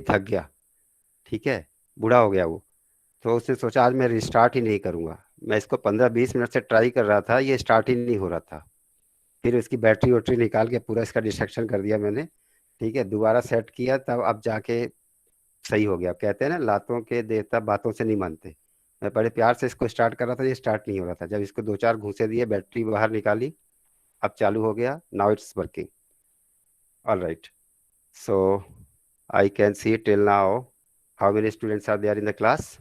थक गया, ठीक है, बूढ़ा हो गया वो। तो उसने सोचा आज मैं रिस्टार्ट ही नहीं करूंगा। मैं इसको 15-20 मिनट से ट्राई कर रहा था, ये स्टार्ट ही नहीं हो रहा था। फिर उसकी बैटरी वोटरी निकाल के पूरा इसका डिस्ट्रक्शन कर दिया मैंने। ठीक है, दोबारा सेट किया, तब अब जाके सही हो गया। कहते हैं ना, लातों के देवता बातों से नहीं मानते। मैं बड़े प्यार से इसको स्टार्ट कर रहा था, ये स्टार्ट नहीं हो रहा था। जब इसको 2-4 घूंसे दिए, बैटरी बाहर निकाली, अब चालू हो गया। Now it's working. All right, so I can see till now how many students are there in the class?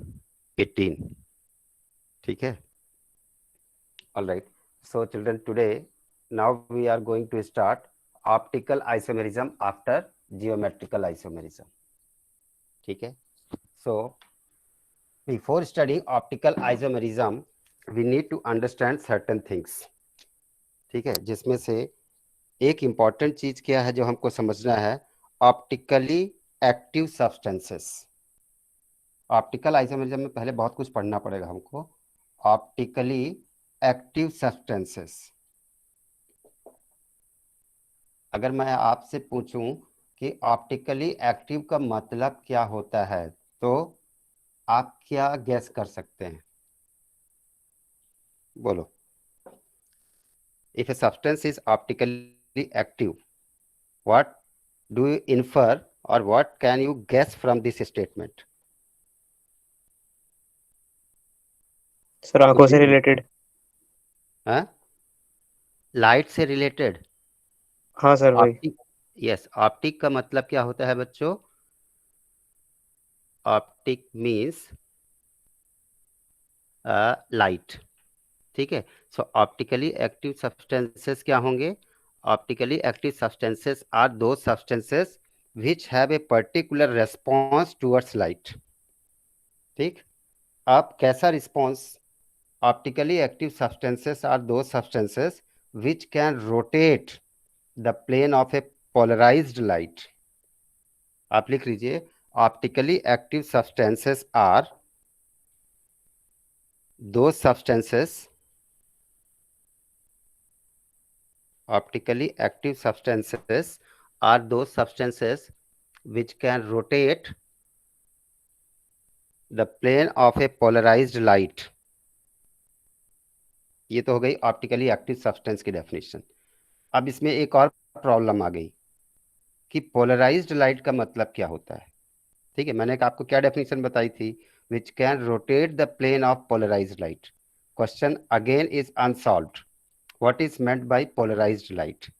18। ठीक है, all right. So children, today now we are going to start optical isomerism after geometrical isomerism. ठीक है, सो before studying optical isomerism we need to understand certain things। ठीक है, जिसमें से एक important चीज क्या है जो हमको समझना है? Optically active substances. Optical isomerism में पहले बहुत कुछ पढ़ना पड़ेगा हमको। Optically active substances. अगर मैं आपसे पूछूं कि ऑप्टिकली एक्टिव का मतलब क्या होता है, तो आप क्या गैस कर सकते हैं? बोलो। If a substance is optically active, what do you infer or what can you guess from this statement? Sir आंखों कुछ भी से बोलो। रिलेटेड। हाँ, लाइट से रिलेटेड। हाँ सर वही। ऑप्टिक, यस, ऑप्टिक का मतलब क्या होता है बच्चों? Optic means light. ठीक है, सो ऑप्टिकली एक्टिव सब्सटेंसेस क्या होंगे? ऑप्टिकली एक्टिव सब्सटेंसेस आर दो substances which have a particular response towards light. ठीक, आप कैसा response? Optically active substances are those substances which can rotate the plane of a polarized light। आप लिख लीजिए, optically active substances are those substances, optically active substances are those substances which can rotate the plane of a polarized light। ये तो हो गई optically active substance की definition. अब इसमें एक और प्रॉब्लम आ गई कि पोलराइज्ड लाइट का मतलब क्या होता है। ठीक है, मैंने आपको क्या डेफिनेशन बताई थी? Which can rotate the plane of polarised light. Question again is unsolved. What is meant by polarised light?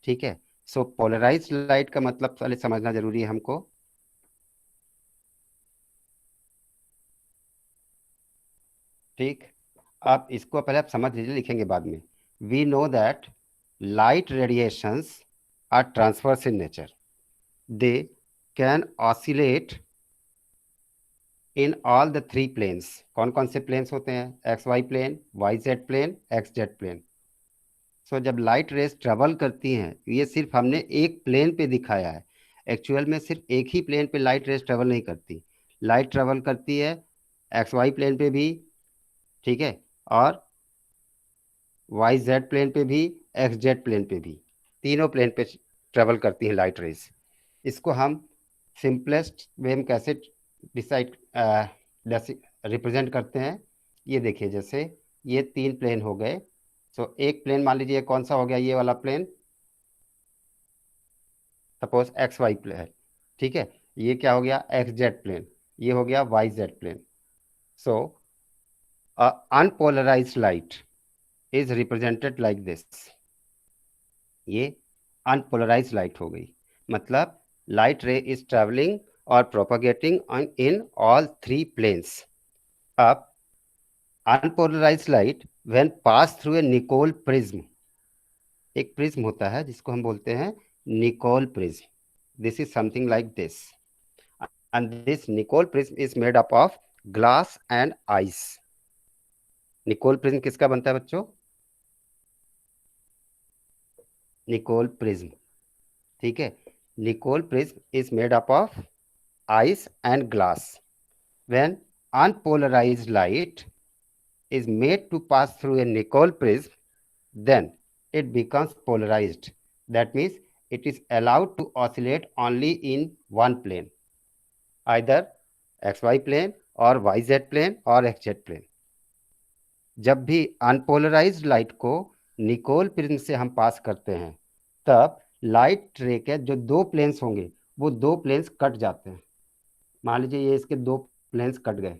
ठीक है, सो पोलराइज्ड लाइट का मतलब पहले समझना जरूरी है हमको। ठीक, आप इसको पहले आप समझ लीजिए, लिखेंगे बाद में। We know that light radiations are transverse in nature. They can oscillate in all the three planes. कौन कौन से प्लेन्स होते हैं? X Y plane, Y Z plane, X Z plane. So जब लाइट रेस ट्रेवल करती हैं, ये सिर्फ हमने एक प्लेन पे दिखाया है। एक्चुअल में सिर्फ एक ही प्लेन पे लाइट रेस ट्रेवल नहीं करती। लाइट ट्रेवल करती है एक्स वाई प्लेन पे भी, ठीक है, और वाई जेड प्लेन पे भी, एक्स जेड प्लेन पे भी। तीनों प्लेन पे ट्रेवल करती है लाइट रेस। इसको हम सिंपलेस्ट वे में कैसे डिसाइड रिप्रेजेंट करते हैं? ये देखिए, जैसे ये 3 प्लेन हो गए। सो एक प्लेन मान लीजिए कौन सा हो गया, ये वाला plane, suppose x Y plane. ठीक है, ये क्या हो गया? X Z plane. ये हो गया y Z plane. So unpolarised light is represented like this. ये अनपोलराइज्ड लाइट हो गई। मतलब लाइट रे इज ट्रेवलिंग और propagating in all three planes. अब unpolarised light when pass through a Nicol prism. एक प्रिज्म होता है जिसको हम बोलते हैं Nicol prism. This is something like this, and this Nicol prism is made up of glass and ice. Nicol prism किसका बनता है बच्चों? Nicol prism. ठीक है, Nicol prism is made up of ice and glass. When unpolarized light is made to pass through a Nicol prism, then it becomes polarized. That means it is allowed to oscillate only in one plane. Either X Y plane और Y Z plane और X Z plane. जब भी unpolarized light को Nicol prism से हम पास करते हैं, तब लाइट रे के जो दो प्लेन्स होंगे वो दो प्लेन्स कट जाते हैं। मान लीजिए ये इसके दो प्लेन्स कट गए।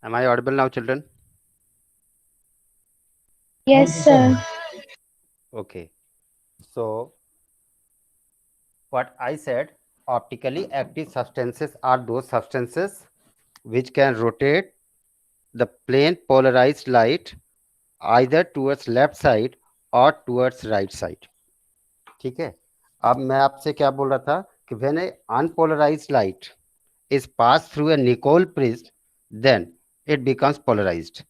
Am I audible now, children? Yes, sir. Okay. So, what I said, optically active substances are those substances which can rotate the plane polarized light either towards left side or towards right side. ठीक है. अब मैं आपसे क्या बोल रहा था कि when a unpolarized light is passed through a Nicol prism, then it becomes polarized.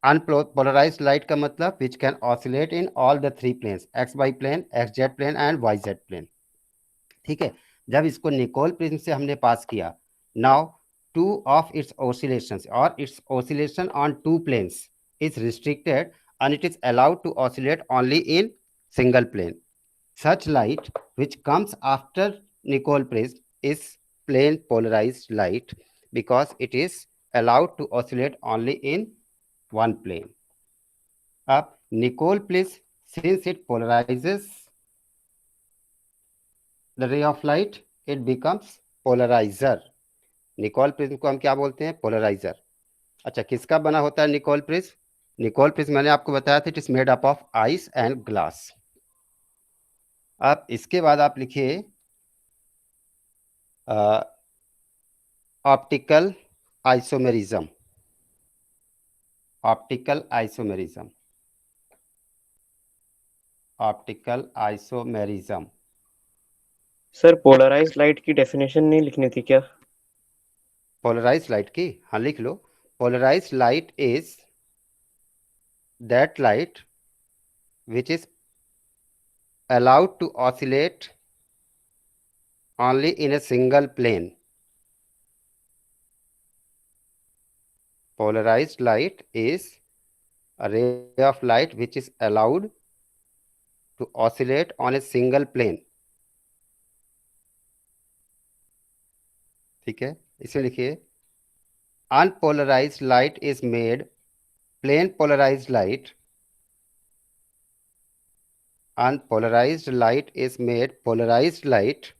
Unpolarized light का मतलब which can oscillate in all the three planes, xy plane, xz plane and yz plane. ठीक है. जब इसको Nicol prism से हमने पास किया, now two of its oscillations और its oscillation on two planes is restricted and it is allowed to oscillate only in single plane. Such light which comes after Nicol prism is plane polarized light because it is allowed to oscillate only in one plane. अब Nicol prism, since it polarizes the ray of light, it becomes polarizer. Nicol prism को हम क्या बोलते हैं? Polariser. अच्छा, किसका बना होता है निकोल प्रिज्म? निकोल प्रिज्म मैंने आपको बताया था, it is made up of ice and glass. अब इसके बाद आप लिखिए optical isomerism. Optical isomerism. Optical isomerism. Sir polarised light की डेफिनेशन नहीं लिखनी थी क्या? पोलराइज लाइट की? हाँ, लिख लो. Polarise light is that light which is allowed to oscillate only in a single plane. Polarized light is a ray of light which is allowed to oscillate on a single plane. ठीक है, इसे लिखिए. Unpolarized light is made plane polarized light. Unpolarized light is made polarized light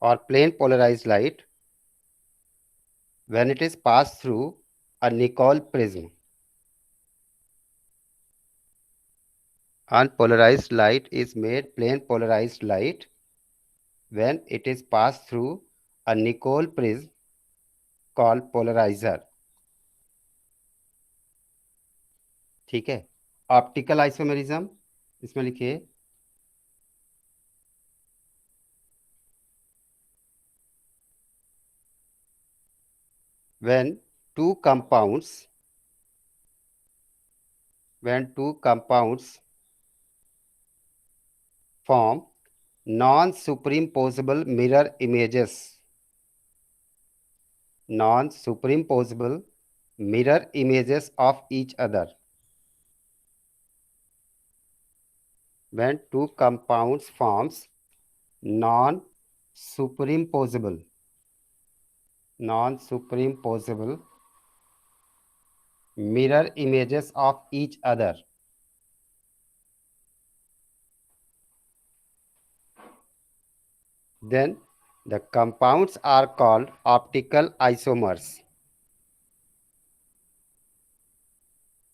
or plane polarized light when it is passed through a Nicol prism. Unpolarized light is made plane polarized light when it is passed through a Nicol prism called polarizer. ठीक है. Optical isomerism, इसमें लिखिए when two compounds form non-superimposable mirror images. Non-superimposable mirror images of each other. When two compounds forms non-superimposable mirror images of each other, then the compounds are called optical isomers.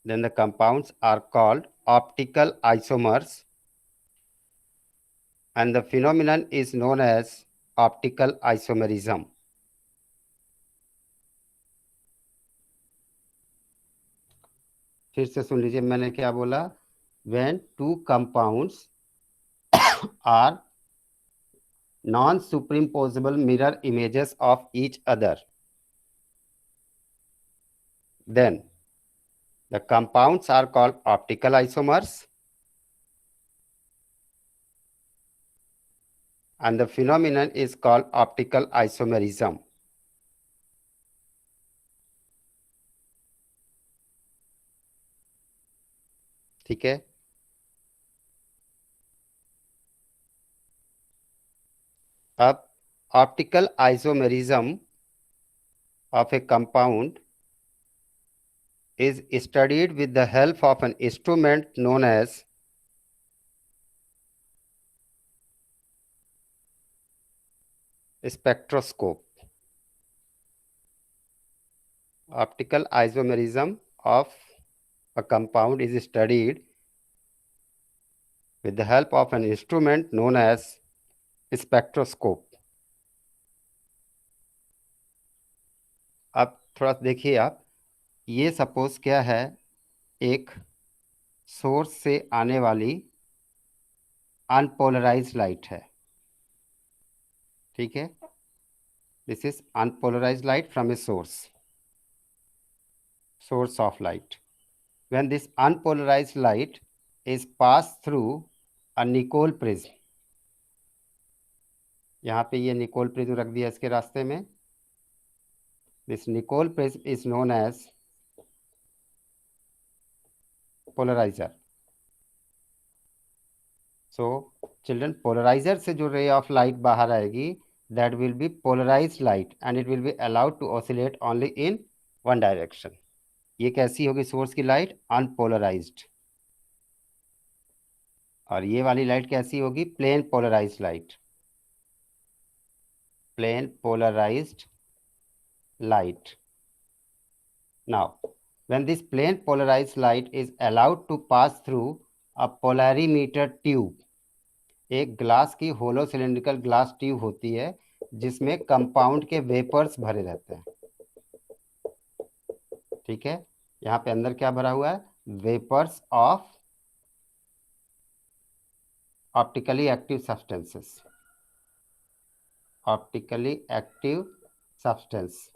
Then the compounds are called optical isomers and the phenomenon is known as optical isomerism. फिर से सुन लीजिए मैंने क्या बोला. When two compounds are non-superimposable mirror images of each other, then the compounds are called optical isomers and the phenomenon is called optical isomerism. ठीक है. अब optical isomerism of a compound is studied with the help of an instrument known as spectroscope. Optical isomerism of a compound is studied with the help of an instrument known as spectroscope. अब थोड़ा देखिए आप, ये suppose क्या है, एक source से आने वाली अनपोलराइज्ड लाइट है, ठीक है। This is unpolarized light from a source of light. When this unpolarized light is pass through a Nicol prism, यहाँ पे ये निकोल प्रिज्म रख दिया इसके रास्ते में. This Nicol prism is known as polarizer. So children, polarizer से जो रे ऑफ लाइट बाहर आएगी, that will be polarized light and it will be allowed to oscillate only in one direction. ये कैसी होगी सोर्स की लाइट? अनपोलराइज्ड. और ये वाली लाइट कैसी होगी? Plane polarised light. Plane polarized light. Now, when this plane polarized light is allowed to pass through a polarimeter tube, एक ग्लास की होलो सिलिंड्रिकल ग्लास ट्यूब होती है जिसमें कंपाउंड के वेपर्स भरे रहते हैं, ठीक है। यहाँ पे अंदर क्या भरा हुआ है? Vapours of optically active substances. Optically active substance.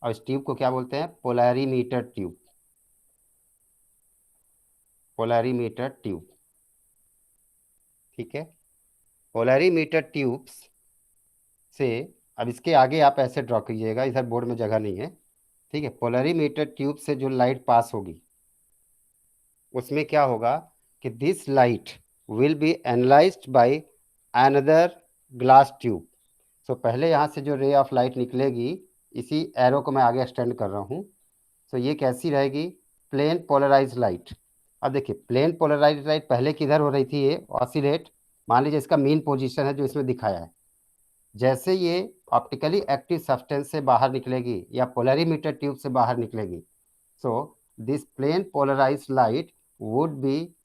और इस ट्यूब को क्या बोलते हैं? Polarimeter tube. पोलैरीमीटर ट्यूब, ठीक है। पोलैरीमीटर ट्यूब्स से, अब इसके आगे आप ऐसे ड्रॉ कीजिएगा, इधर बोर्ड में जगह नहीं है, ठीक है। पोलैरीमीटर ट्यूब से जो लाइट पास होगी उसमें क्या होगा कि this light will be analysed by another glass tube. So पहले यहाँ से जो रे ऑफ लाइट निकलेगी, इसी एरो को मैं आगे एक्सटेंड कर रहा हूँ, तो ये कैसी रहेगी? Plane polarise light. अब देखिए, प्लेन पोलराइज लाइट पहले किधर हो रही थी? ये ऑसिलेट. मान लीजिए इसका मेन पोजीशन है जो इसमें दिखाया है. जैसे ये ऑप्टिकली एक्टिव सब्सटेंस से बाहर निकलेगी या पोलैरीमीटर ट्यूब से बाहर निकलेगी, so this plane polarise light would be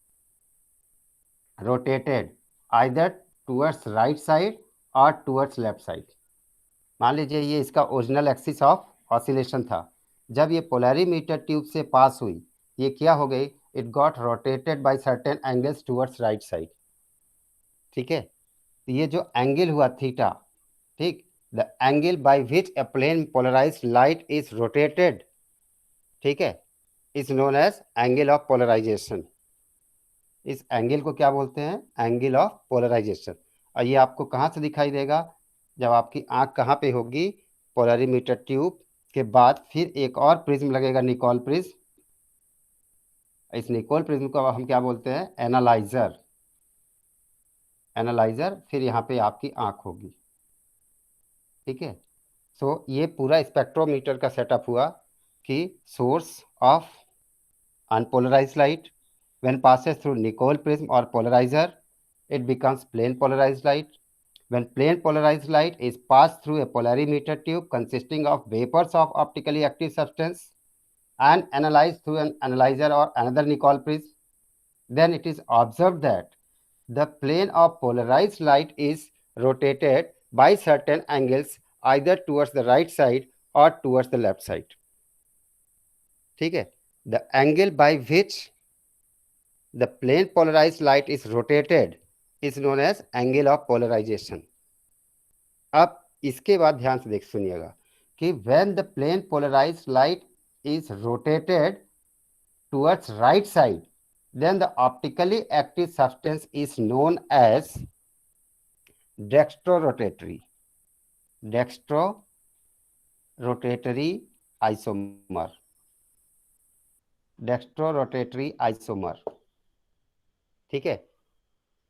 rotated either towards right side और टूवर्ड्स लेफ्ट साइड. मान लीजिए ये इसका ओरिजिनल एक्सिस ऑफ ऑसिलेशन था. जब ये पोलैरीमीटर ट्यूब से पास हुई, ये क्या हो गई? It got rotated by certain angles towards right side, ठीक है। तो ये जो एंगल हुआ थीटा, ठीक, the angle by which a plane polarised light is rotated, ठीक है, is known as angle of polarization. इस एंगल को क्या बोलते हैं? Angle of polarization. और ये आपको कहाँ से दिखाई देगा? जब आपकी आंख कहाँ पे होगी? पोलैरीमीटर ट्यूब के बाद फिर एक और प्रिज्म लगेगा, निकोल प्रिज्म. इस निकोल प्रिज्म को हम क्या बोलते हैं? एनालाइजर. एनालाइजर. फिर यहाँ पे आपकी आंख होगी, ठीक है। सो ये पूरा स्पेक्ट्रोमीटर का सेटअप हुआ कि source of unpolarized light, when passes through Nicol prism or polarizer, it becomes plane polarized light. When plane polarized light is passed through a polarimeter tube consisting of vapors of optically active substance and analyzed through an analyzer or another Nicol prism, then it is observed that the plane of polarized light is rotated by certain angles either towards the right side or towards the left side, ठीक है। The angle by which the plane polarized light is rotated is known as angle of polarization. अब इसके बाद ध्यान से देख सुनिएगा कि when the plane polarized light is rotated towards right side, then the optically active substance is known as dextrorotatory. Dextrorotatory isomer. Dextrorotatory isomer, ठीक है।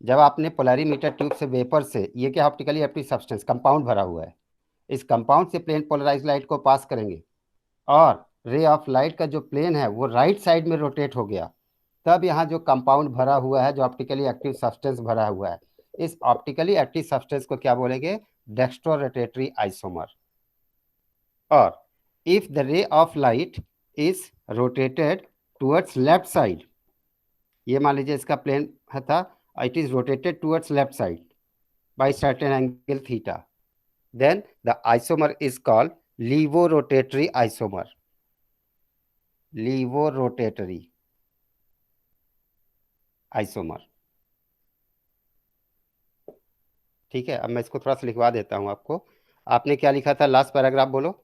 जब आपने पोलैरीमीटर ट्यूब से वेपर से, ये क्या ऑप्टिकली एक्टिव सब्सटेंस कंपाउंड भरा हुआ है, इस कंपाउंड से प्लेन पोलराइज लाइट को पास करेंगे और रे ऑफ लाइट का जो प्लेन है वो राइट साइड में रोटेट हो गया, तब यहाँ जो कंपाउंड भरा हुआ है, जो ऑप्टिकली एक्टिव सब्सटेंस भरा हुआ है, इस ऑप्टिकली एक्टिव सब्सटेंस को क्या बोलेंगे? Dextrorotatory isomer. और if the ray of light is rotated towards left side, ये मान लीजिए इसका प्लेन था, it is rotated towards left side by certain angle theta, then the isomer is called levorotatory isomer. levorotatory isomer. ठीक है, अब मैं इसको थोड़ा सा लिखवा देता हूं आपको. आपने क्या लिखा था, लास्ट पैराग्राफ बोलो.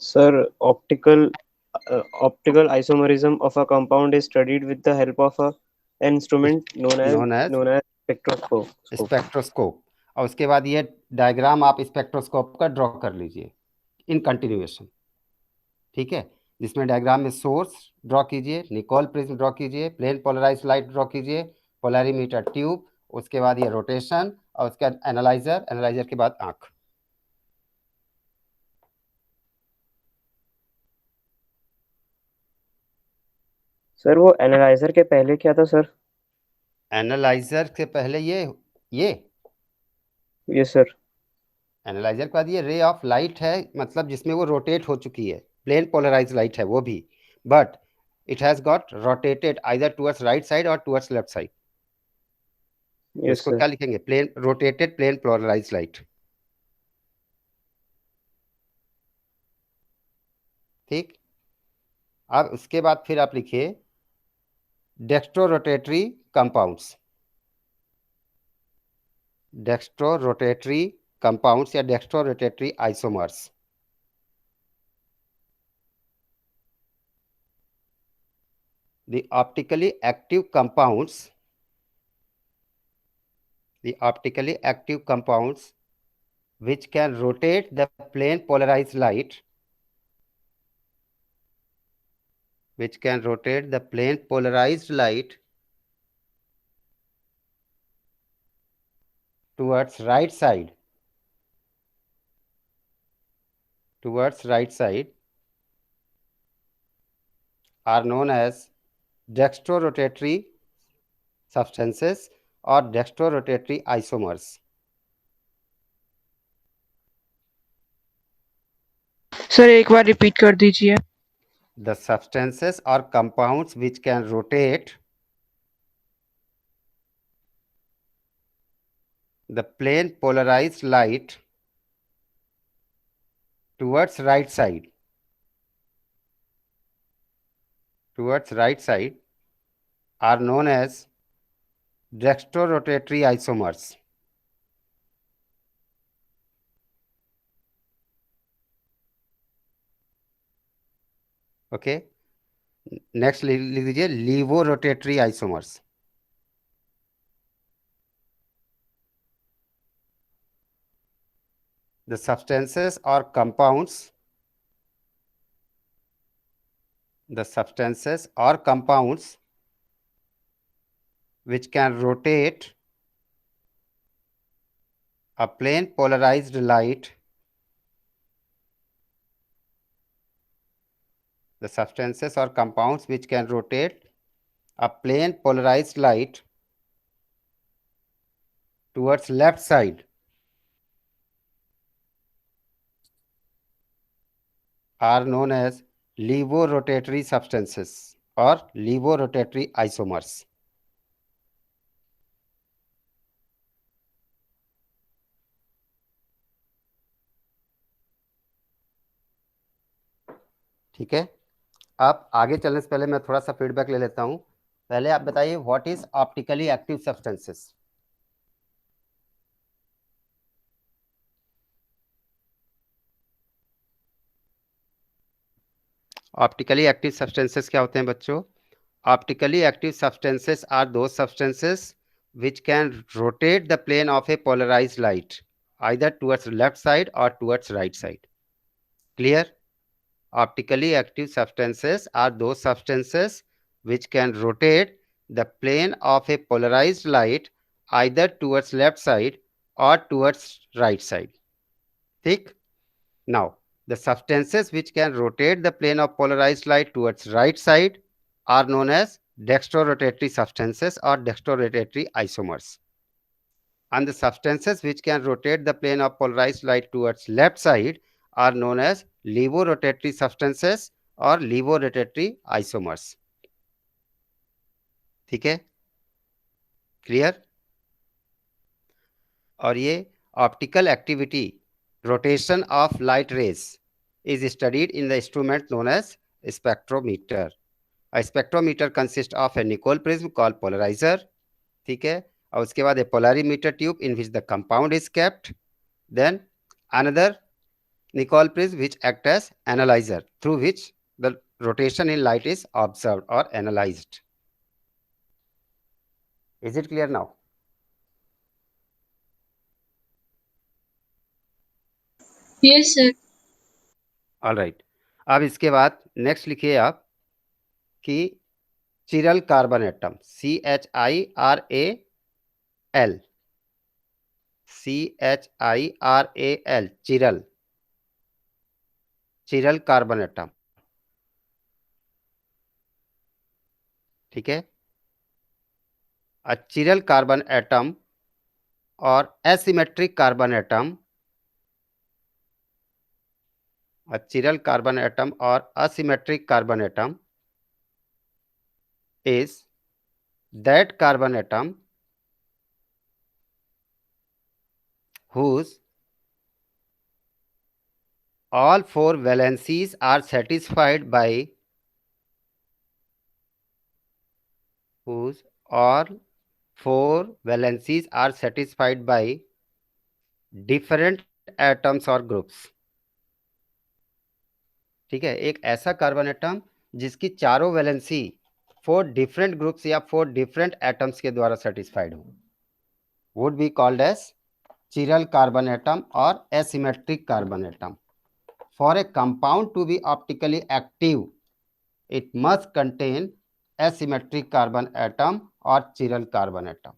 Sir, optical isomerism of a compound is studied with the help of an instrument known as known as spectroscope. Spectroscope. और उसके बाद ये डायग्राम आप स्पेक्ट्रोस्कोप का ड्रॉ कर लीजिए इन कंटिन्यूएशन. ठीक है, जिसमें डायग्राम में सोर्स ड्रॉ कीजिए, निकोल प्रिज्म ड्रॉ कीजिए, प्लेन पोलराइज्ड लाइट ड्रॉ कीजिए, पोलैरिमीटर ट्यूब, उसके बाद ये रोटेशन, और उसके बाद एनालाइजर, एनालाइजर के बाद आंख. सर वो एनालाइजर के पहले क्या था सर? एनालाइजर से पहले ये यस सर. एनालाइजर के बाद ये रे ऑफ लाइट है, मतलब जिसमें वो रोटेट हो चुकी है, प्लेन पोलराइज्ड लाइट है वो भी, but it has got rotated either towards right side और टुवर्ड्स लेफ्ट साइड. तो यस इसको सर. क्या लिखेंगे, plane rotated plane polarised light. ठीक. अब उसके बाद फिर आप लिखिए dextrorotatory compounds. Dextrorotatory compounds या dextrorotatory isomers. the optically active compounds the optically active compounds which can rotate the plane polarized light, which can rotate the plane polarized light towards right side, are known as dextrorotatory substances or dextrorotatory isomers. Sir एक बार repeat कर दीजिए. The substances or compounds which can rotate the plane polarized light towards right side, are known as dextrorotatory isomers. Okay, next लिख दीजिए लीवोरोटेटरी isomers. the substances or compounds which can rotate a plane polarized light, the substances or compounds which can rotate a plane polarized light towards left side are known as levorotatory substances or levorotatory isomers. ठीक है, आप आगे चलने से पहले मैं थोड़ा सा फीडबैक ले लेता हूं. पहले आप बताइए what is optically active substances. Optically active substances क्या होते हैं बच्चों? Optically active substances are those substances which can rotate the plane of a polarized light either towards left side or towards right side. Clear? Optically active substances are those substances which can rotate the plane of a polarized light either towards left side or towards right side. ठीक. Now, the substances which can rotate the plane of polarized light towards right side are known as dextrorotatory substances or dextrorotatory isomers. And the substances which can rotate the plane of polarized light towards left side are known as levorotatory substances or levorotatory isomers. ठीक है, clear? और ये optical activity rotation of light rays is studied in the instrument known as spectrometer. A spectrometer consists of a Nicol prism called polarizer, ठीक है, और उसके बाद a polarimeter tube in which the compound is kept, then another Nicol prism which act as analyzer through which the rotation in light is observed or analyzed. Is it clear now? Yes, sir. All right, अब इसके बाद next लिखिए आप कि chiral carbon atom, CHIRAL, CHIRAL, chiral, chiral carbon atom, ठीक है। अ chiral carbon atom और asymmetric carbon atom, a chiral carbon atom or asymmetric carbon atom is that carbon atom whose all four valencies are satisfied by different atoms or groups, ठीक है। एक ऐसा carbon atom जिसकी चारों valency 4 different groups या 4 different atoms के द्वारा satisfied हो, would be called as chiral carbon atom और asymmetric carbon atom. For a compound to be optically active it must contain asymmetric carbon atom और chiral carbon atom.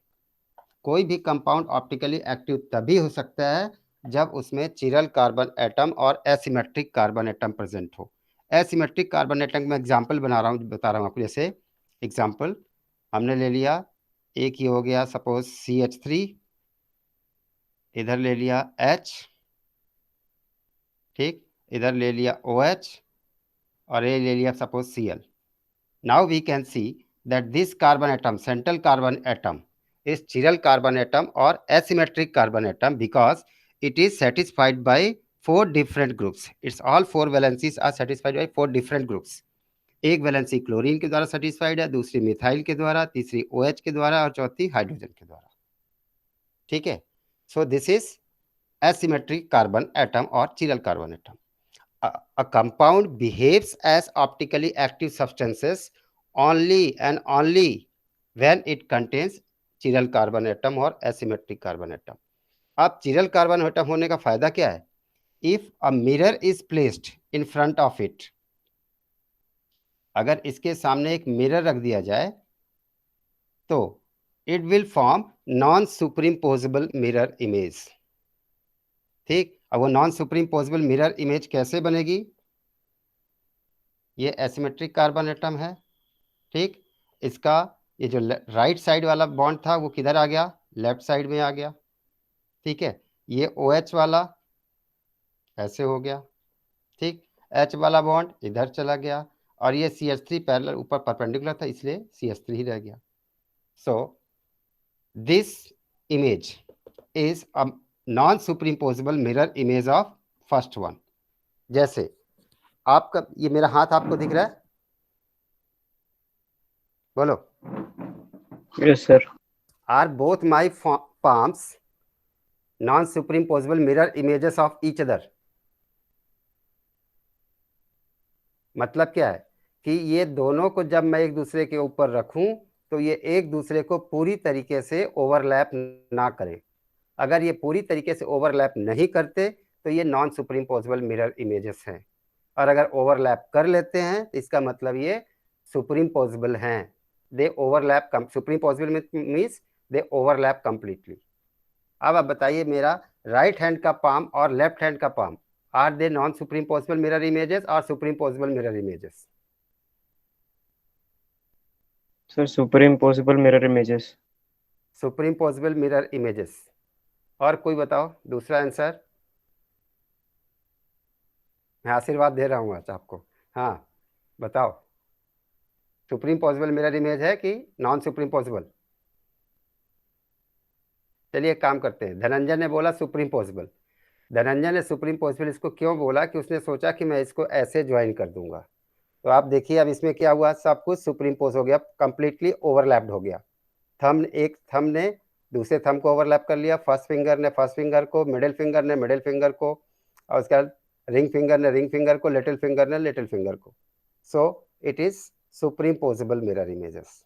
कोई भी compound optically active तभी हो सकता है जब उसमें चिरल कार्बन एटम और एसिमेट्रिक कार्बन एटम प्रेजेंट हो। एसिमेट्रिक कार्बन एटम में एग्जांपल बता रहा हूँ आपको। जैसे एग्जांपल हमने ले लिया, एक ये हो गया सपोज CH3, इधर ले लिया H, ठीक, इधर ले लिया OH और ये ले लिया suppose Cl। Now we can see that this carbon atom, central carbon atom, is chiral carbon atom or asymmetric carbon atom because it is satisfied by 4 different groups. Its all 4 valencies are satisfied by 4 different groups. एक valency chlorine के द्वारा satisfied है, दूसरी methyl के द्वारा, तीसरी OH के द्वारा और चौथी हाइड्रोजन के द्वारा, ठीक है। So this is asymmetric carbon atom or chiral carbon atom. A compound behaves as optically active substances only and only when it contains chiral carbon atom और एसिमेट्रिक कार्बन एटम। अब चिरल कार्बन एटम होने का फायदा क्या है? If a mirror is placed in front of it, अगर इसके सामने एक मिरर रख दिया जाए तो it will form non superimposable mirror image, ठीक। अब वो नॉन सुपरिम्पोजेबल मिरर इमेज कैसे बनेगी? ये एसिमेट्रिक कार्बन एटम है, ठीक, इसका ये जो राइट साइड वाला बॉन्ड था वो किधर आ गया? लेफ्ट साइड में आ गया, ठीक है। ये OH वाला ऐसे हो गया, ठीक, H वाला बॉन्ड इधर चला गया और ये CH3 पैरेलल ऊपर परपेंडिकुलर था इसलिए CH3 ही रह गया। So this image is a non superimposable mirror image of first one. जैसे आपका ये मेरा हाथ आपको दिख रहा है, बोलो। Yes, sir. Are both my palms non-superimposable mirror images of each other? मतलब क्या है कि ये दोनों को जब मैं एक दूसरे के ऊपर रखूं तो ये एक दूसरे को पूरी तरीके से ओवरलैप ना करें। अगर ये पूरी तरीके से ओवरलैप नहीं करते तो ये नॉन सुपरिम्पोजेबल मिरर इमेजेस हैं, और अगर ओवरलैप कर लेते हैं तो इसका मतलब ये सुपरिम्पोजेबल हैं। They overlap, superimposable means they overlap completely. अब आप बताइए, मेरा राइट हैंड का पाम और लेफ्ट हैंड का palm, are they non superimposable mirror images और superimposable mirror images? Sir super impossible mirror images. Supreme possible mirror images. और कोई बताओ दूसरा आंसर। मैं आशीर्वाद दे रहा हूँ आज आपको। हाँ बताओ, सुप्रीम पॉसिबल मिरर इमेज है कि नॉन सुप्रीम पॉसिबल? चलिए एक काम करते हैं, धनंजय ने बोला सुप्रीम पॉसिबल। धनंजय ने सुप्रीम पॉसिबल इसको क्यों बोला कि उसने सोचा कि मैं इसको ऐसे ज्वाइन कर दूंगा। तो आप देखिए अब इसमें क्या हुआ, सब कुछ सुप्रीम पोज हो गया, कंप्लीटली ओवरलैप्ड हो गया। एक थंब ने दूसरे थंब को ओवरलैप कर लिया, फर्स्ट फिंगर ने फर्स्ट फिंगर को, मिडिल फिंगर ने मिडिल फिंगर को, और उसके बाद रिंग फिंगर ने रिंग फिंगर को, लिटिल फिंगर ने लिटिल फिंगर को। So it is supreme possible mirror images.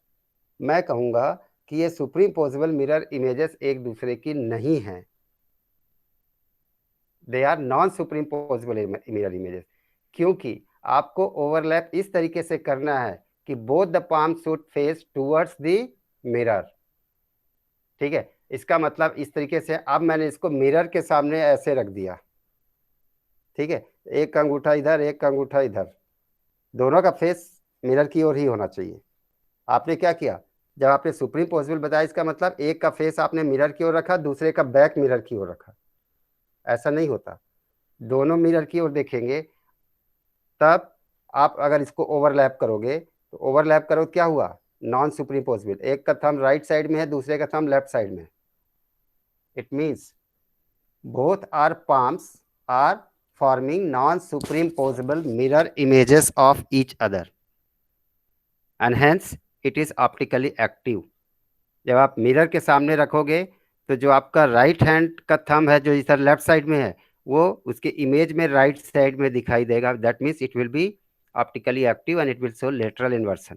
मैं कहूंगा कि ये सुप्रीम पोजिबल मिरर इमेजेस एक दूसरे की नहीं है, they are non supreme possible mirror images. क्योंकि आपको ओवरलैप इस तरीके से करना है कि both the palm should face towards the mirror. ठीक है, इसका मतलब इस तरीके से, अब मैंने इसको मिरर के सामने ऐसे रख दिया। ठीक है, एक अंगूठा इधर एक अंगूठा इधर, दोनों का फेस मिरर की ओर ही होना चाहिए। आपने क्या किया, जब आपने सुप्रीम पॉसिबल बताया, इसका मतलब एक का फेस आपने मिरर की ओर रखा, दूसरे का बैक मिरर की ओर रखा। ऐसा नहीं होता, दोनों मिरर की ओर देखेंगे। तब आप अगर इसको ओवरलैप करोगे तो ओवरलैप करो क्या हुआ, नॉन सुप्रीम पॉसिबल। एक का थंब राइट साइड में है, दूसरे का थंब लेफ्ट साइड में है। It means both our palms are forming non-superimposable mirror images of each other and hence it is optically active। जब आप मिरर के सामने रखोगे तो जो आपका राइट हैंड का थंब है जो इधर लेफ्ट साइड में है, वो उसके इमेज में राइट साइड में दिखाई देगा। That means it will be optically active and it will show lateral inversion.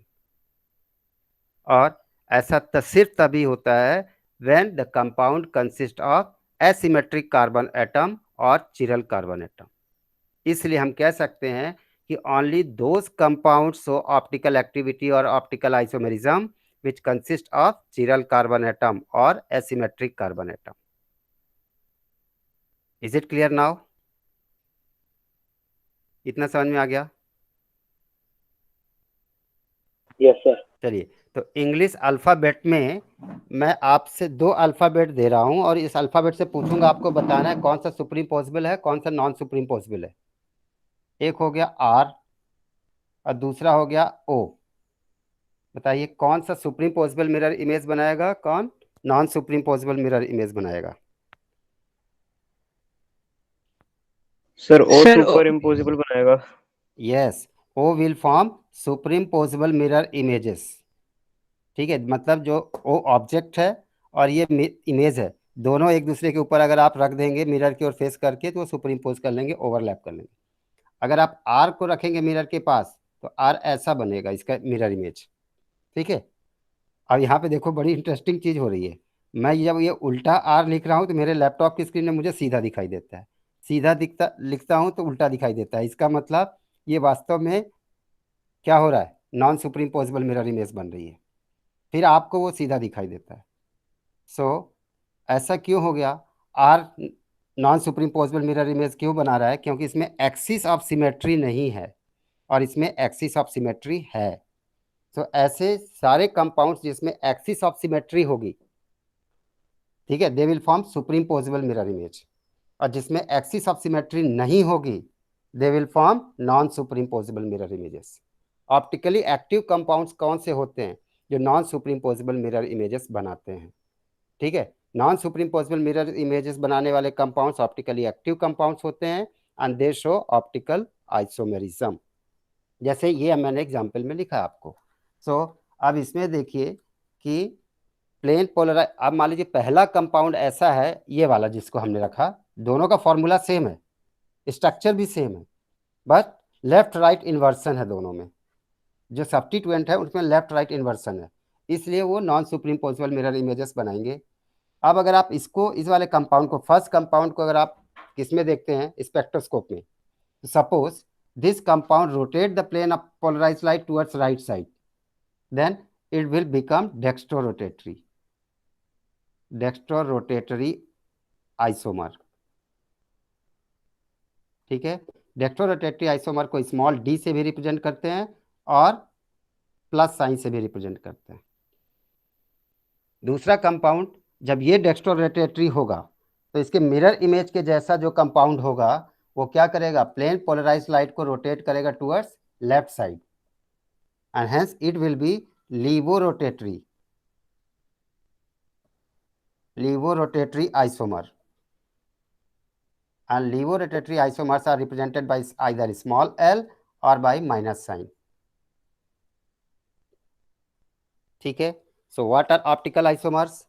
और ऐसा सिर्फ तभी होता है when the compound consist of asymmetric carbon atom और चिरल कार्बन एटम। इसलिए हम कह सकते हैं कि only those compound show optical activity और optical isomerism which consist of chiral carbon atom or asymmetric carbon atom। Is it clear now? इतना समझ में आ गया? Yes sir. चलिए, तो इंग्लिश अल्फ़ाबेट में मैं आपसे 2 अल्फ़ाबेट दे रहा हूं और इस अल्फ़ाबेट से पूछूंगा, आपको बताना है कौन सा सुप्रीम पॉसिबल है कौन सा नॉन सुप्रीम पॉसिबल है। एक हो गया आर और दूसरा हो गया ओ। बताइए कौन सा सुप्रीम पॉसिबल मिरर इमेज बनाएगा, कौन non supreme possible mirror image बनाएगा। Sir O sir super impossible बनाएगा। Yes, O will form supreme possible mirror images. ठीक है, मतलब जो ओ ऑब्जेक्ट है और ये इमेज है, दोनों एक दूसरे के ऊपर अगर आप रख देंगे मिरर की ओर फेस करके तो वो सुप्रीम पोज कर लेंगे, ओवरलैप कर लेंगे। अगर आप आर को रखेंगे मिरर के पास तो आर ऐसा बनेगा, इसका मिरर इमेज। ठीक है, अब यहाँ पे देखो बड़ी इंटरेस्टिंग चीज़ हो रही है। मैं जब ये उल्टा आर लिख रहा हूँ तो मेरे लैपटॉप की स्क्रीन में मुझे सीधा दिखाई देता है, सीधा दिखता लिखता हूँ तो उल्टा दिखाई देता है। इसका मतलब ये वास्तव में क्या हो रहा है, non supreme possible mirror image बन रही है, फिर आपको वो सीधा दिखाई देता है। सो ऐसा क्यों हो गया, are non supreme possible mirror image क्यों बना रहा है, क्योंकि इसमें एक्सिस ऑफ सिमेट्री नहीं है और इसमें एक्सिस ऑफ सिमेट्री है। तो ऐसे सारे कंपाउंड्स जिसमें एक्सिस ऑफ सिमेट्री होगी, ठीक है, they will form supreme possible mirror image, और जिसमें एक्सिस ऑफ सिमेट्री नहीं होगी they will form non supreme possible mirror images. Optically active compounds कौन से होते हैं जो non supreme possible mirror images बनाते हैं। ठीक है, non supreme possible mirror images बनाने वाले कंपाउंड्स ऑप्टिकली एक्टिव कंपाउंड्स होते हैं and they show optical isomerism, जैसे ये मैंने एग्जांपल में लिखा आपको। सो अब इसमें देखिए कि प्लेन पोलराइज, अब मान लीजिए पहला कंपाउंड ऐसा है ये वाला जिसको हमने रखा, दोनों का फॉर्मूला सेम है, स्ट्रक्चर भी सेम है, बट लेफ्ट राइट इन्वर्सन है दोनों में। जो सब्स्टिट्यूएंट है उसमें लेफ्ट राइट इन्वर्सन है, इसलिए वो non supreme possible mirror images बनाएंगे। अब अगर आप इसको, इस वाले कंपाउंड को, फर्स्ट कंपाउंड को अगर आप किसमें देखते हैं, स्पेक्ट्रोस्कोप में, suppose this compound rotate the plane of polarised light towards right side, then it will become dextrorotatory isomer। ठीक है, डेक्स्ट्रोरोटेटरी आइसोमर को स्मॉल डी से भी रिप्रेजेंट करते हैं और प्लस साइन से भी रिप्रेजेंट करते हैं। दूसरा कंपाउंड जब ये डेक्स्ट्रोरोटेटरी होगा तो इसके मिरर इमेज के जैसा जो कंपाउंड होगा वो क्या करेगा, प्लेन पोलराइज लाइट को रोटेट करेगा towards left side, and hence it will be levorotatory isomer, and levorotatory isomers are represented by either small l or by minus sign. ठीक है. So what are optical isomers?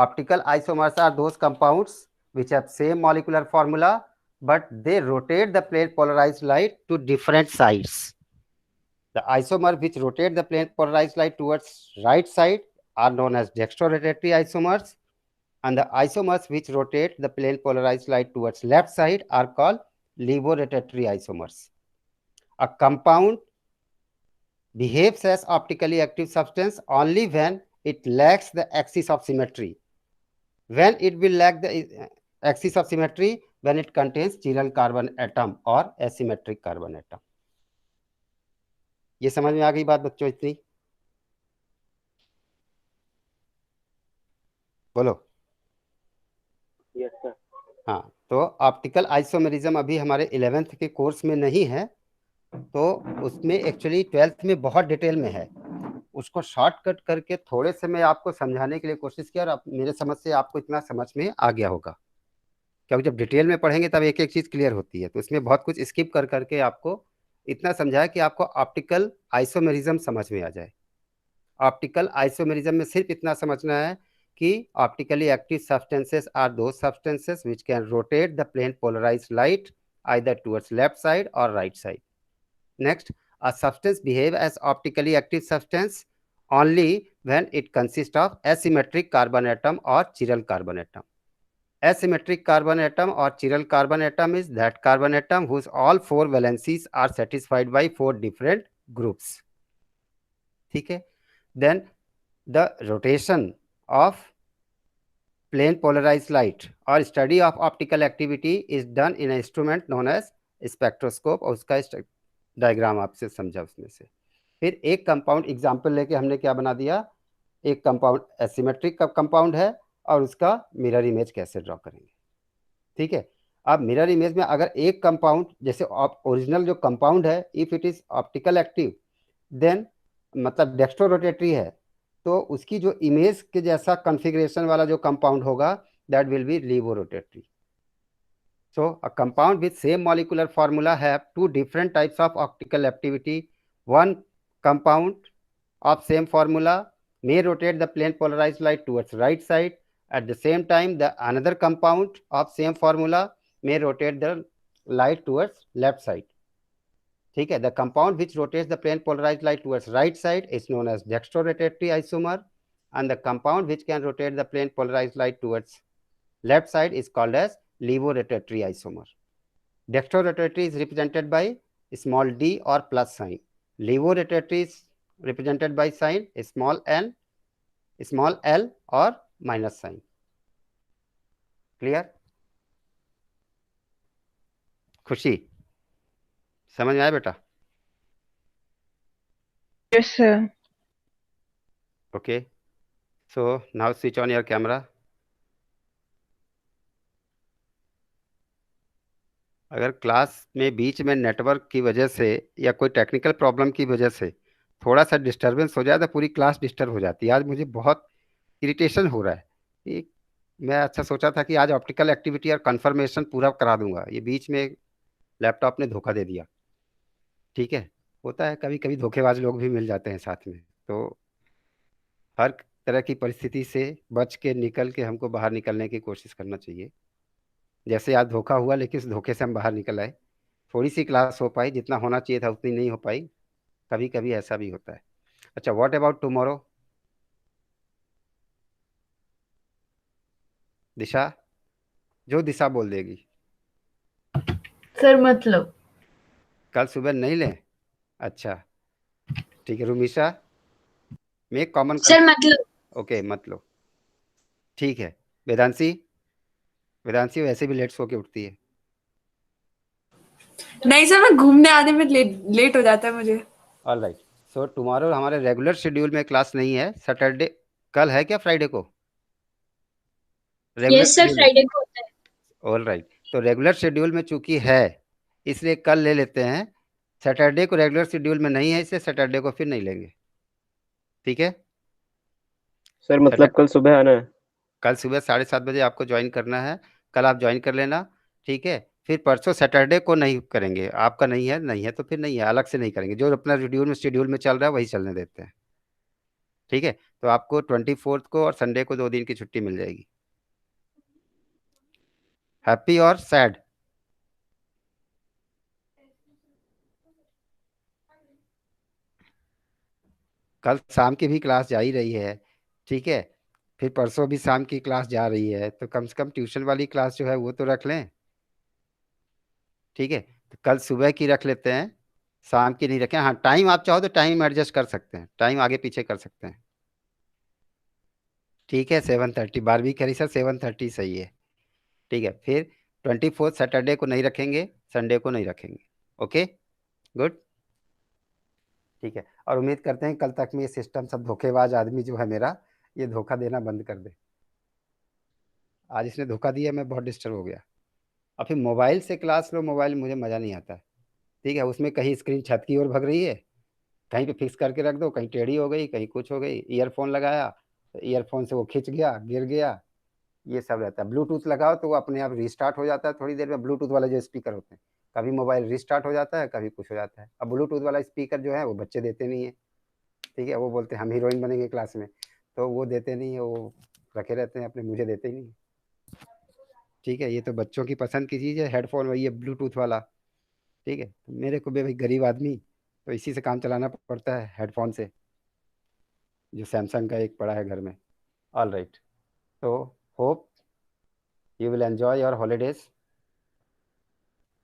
Optical isomers are those compounds which have same molecular formula but they rotate the plane polarized light to different sides. The isomer which rotate the plane polarized light towards right side are known as dextrorotatory isomers, and the isomers which rotate the plane polarized light towards left side are called levorotatory isomers. A compound behaves as optically active substance only when it lacks the axis of symmetry. When it will lack the axis of symmetry, when it contains chiral carbon atom or asymmetric carbon atom. ये समझ में आ गई बात बच्चों इतनी? बोलो. Yes sir. हाँ, तो ऑप्टिकल आइसोमेरिज्म अभी हमारे 11th के कोर्स में नहीं है, तो उसमें एक्चुअली 12th में बहुत डिटेल में है. उसको शॉर्टकट करके थोड़े से मैं आपको समझाने के लिए कोशिश किया और मेरे समझ से आपको इतना समझ में आ गया होगा, क्योंकि जब डिटेल में पढ़ेंगे तब एक एक चीज़ क्लियर होती है. तो इसमें बहुत कुछ स्किप कर करके आपको इतना समझाया कि आपको ऑप्टिकल आइसोमेरिज्म समझ में आ जाए. ऑप्टिकल आइसोमेरिज्म में सिर्फ इतना समझना है कि ऑप्टिकली एक्टिव सब्सटेंसेस आर दो substances which can rotate the plane polarised light either towards left side और right side. Next, a substance behave as optically active substance only when it consists of asymmetric carbon atom or chiral carbon atom. Asymmetric carbon atom or chiral carbon atom is that carbon atom whose all four valencies are satisfied by four different groups. ठीक है. Then the rotation of plane polarized light or study of optical activity is done in an instrument known as spectroscope, और उसका diagram आपसे समझा उसमें से. फिर एक कंपाउंड एग्जांपल लेके हमने क्या बना दिया, एक कंपाउंड एसिमेट्रिक का कंपाउंड है और उसका मिरर इमेज कैसे ड्रॉ करेंगे. ठीक है. अब मिरर इमेज में अगर एक कंपाउंड जैसे ओरिजिनल जो कंपाउंड है, if it is optical active then मतलब डेक्स्ट्रोरोटेटरी है, तो उसकी जो इमेज के जैसा कॉन्फ़िगरेशन वाला जो कंपाउंड होगा that will be levorotatory. So a compound with same molecular formula have two different types of optical activity. One compound of same formula may rotate the plane polarized light towards right side. At the same time, the another compound of same formula may rotate the light towards left side. ठीक है. The compound which rotates the plane polarized light towards right side is known as dextrorotatory isomer, and the compound which can rotate the plane polarized light towards left side is called as levorotatory isomer. Dextrorotatory is represented by small d or plus sign. Levorotatory is represented by sign small l or minus sign. Clear? खुशी समझ में आया बेटा? Yes, sir. Okay. So now switch on your camera. अगर class में बीच में network की वजह से या कोई टेक्निकल प्रॉब्लम की वजह से थोड़ा सा डिस्टरबेंस हो जाए तो पूरी क्लास डिस्टर्ब हो जाती है. आज मुझे बहुत इरिटेशन हो रहा है कि मैं अच्छा सोचा था कि आज ऑप्टिकल एक्टिविटी और कंफर्मेशन पूरा करा दूंगा, ये बीच में लैपटॉप ने धोखा दे दिया. ठीक है, होता है कभी कभी, धोखेबाज लोग भी मिल जाते हैं साथ में. तो हर तरह की परिस्थिति से बच के निकल के हमको बाहर निकलने की कोशिश करना चाहिए. जैसे आज धोखा हुआ, लेकिन इस धोखे से हम बाहर निकल आए. थोड़ी सी क्लास हो पाई, जितना होना चाहिए था उतनी नहीं हो पाई. कभी कभी ऐसा भी होता है. अच्छा, व्हाट अबाउट टुमारो? दिशा, जो दिशा बोल देगी. सर मतलब कल सुबह नहीं ले? अच्छा ठीक है. रुमिशा, मेक कॉमन. सर मतलब ओके मत लो. ठीक है. वेदांशी, वेदांशी वैसे भी लेट सो के उठती है. नहीं सर, मैं घूमने आने में लेट हो जाता है मुझे. All right. सो टुमारो हमारे रेगुलर शेड्यूल में क्लास नहीं है. सैटरडे कल है क्या फ्राइडे को? यस सर, फ्राइडे को होता है। ऑल राइट, तो रेगुलर शेड्यूल में चूंकि है इसलिए कल ले लेते हैं। सैटरडे को रेगुलर शेड्यूल में नहीं है, इसलिए सैटरडे को फिर नहीं लेंगे। ठीक है, सर मतलब कल सुबह आना है? कल सुबह 7:30 बजे आपको ज्वाइन करना है। कल आप ज्वाइन कर लेना, ठीक है। फिर परसों सैटरडे को नहीं करेंगे, आपका नहीं है तो फिर नहीं है, अलग से नहीं करेंगे। जो अपना शेड्यूल में चल रहा है वही चलने देते हैं। ठीक है, तो आपको 24 को और संडे को 2 दिन की छुट्टी मिल जाएगी। हैप्पी और सैड? कल शाम की भी क्लास जा ही रही है, ठीक है। फिर परसों भी शाम की क्लास जा रही है, तो कम से कम ट्यूशन वाली क्लास जो है वो तो रख लें। ठीक है, तो कल सुबह की रख लेते हैं, शाम की नहीं रखें। हाँ, टाइम आप चाहो तो टाइम एडजस्ट कर सकते हैं, टाइम आगे पीछे कर सकते हैं। ठीक है, 7:30 12वीं करी सर, 7:30 सही है। ठीक है, फिर 24 सैटरडे को नहीं रखेंगे, संडे को नहीं रखेंगे। Okay, good. ठीक है, और उम्मीद करते हैं कल तक में ये सिस्टम सब धोखेबाज आदमी जो है मेरा, ये धोखा देना बंद कर दे। आज इसने धोखा दिया, मैं बहुत डिस्टर्ब हो गया। और फिर मोबाइल से क्लास लो, मोबाइल में मुझे मज़ा नहीं आता। ठीक है, उसमें कहीं स्क्रीन छत की ओर भग रही है, कहीं पे फिक्स करके रख दो, कहीं टेढ़ी हो गई, कहीं कुछ हो गई। ईयरफोन लगाया तो ईयरफोन से वो खिंच गया, गिर गया, ये सब रहता है। ब्लूटूथ लगाओ तो वो अपने आप रिस्टार्ट हो जाता है थोड़ी देर में। ब्लूटूथ वाले जो स्पीकर होते हैं, कभी मोबाइल रिस्टार्ट हो जाता है, कभी कुछ हो जाता है। अब ब्लूटूथ वाला स्पीकर जो है वो बच्चे देते नहीं है। ठीक है, वो बोलते हैं हम हीरोइन बनेंगे क्लास में, तो वो देते नहीं है, वो रखे रहते हैं अपने, मुझे देते ही नहीं। ठीक है, ये तो बच्चों की पसंद की चीज़ है, हेडफोन वही है ब्लूटूथ वाला। ठीक है, तो मेरे को भी भाई गरीब आदमी, तो इसी से काम चलाना पड़ता है, हेडफोन से, जो सैमसंग का एक पड़ा है घर में। ऑल राइट, तो hope you will enjoy your holidays.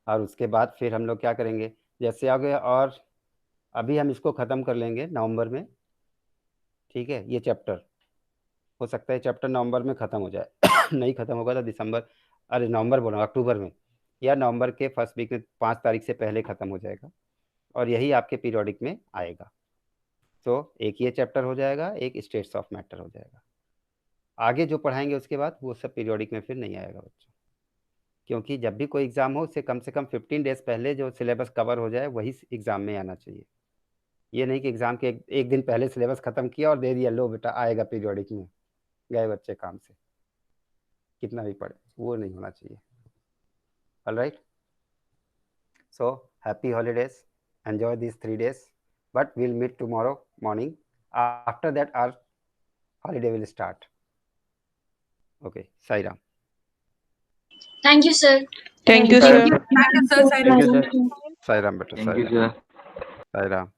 और उसके बाद फिर हम लोग क्या करेंगे, जैसे आगे, और अभी हम इसको ख़त्म कर लेंगे नवंबर में। ठीक है, ये चैप्टर हो सकता है चैप्टर नवंबर में ख़त्म हो जाए नहीं ख़त्म होगा तो दिसंबर, अरे नवंबर बोला, अक्टूबर में, या नवंबर के फर्स्ट वीक में 5 तारीख से पहले ख़त्म हो जाएगा, और यही आपके पीरियोडिक में आएगा। तो एक ये चैप्टर हो जाएगा, एक स्टेट्स ऑफ मैटर हो जाएगा। आगे जो पढ़ाएंगे उसके बाद वो सब पीरियोडिक में फिर नहीं आएगा बच्चों, क्योंकि जब भी कोई एग्ज़ाम हो उससे कम से कम 15 डेज पहले जो सिलेबस कवर हो जाए वही एग्ज़ाम में आना चाहिए। ये नहीं कि एग्ज़ाम के एक दिन पहले सिलेबस ख़त्म किया और दे दिया, लो बेटा आएगा पीरियोडिक में, गए बच्चे काम से, कितना भी पढ़े, वो नहीं होना चाहिए। All right, so happy holidays, enjoy this 3 days, but we'll meet tomorrow morning. After that our holiday will start. Okay, Sai Ram. Thank you sir. Thank you Thank sir. you. Thank you sir, Thank you, sir. Sai Ram beta, Thank Sai you, Ram, sir. Sai Ram.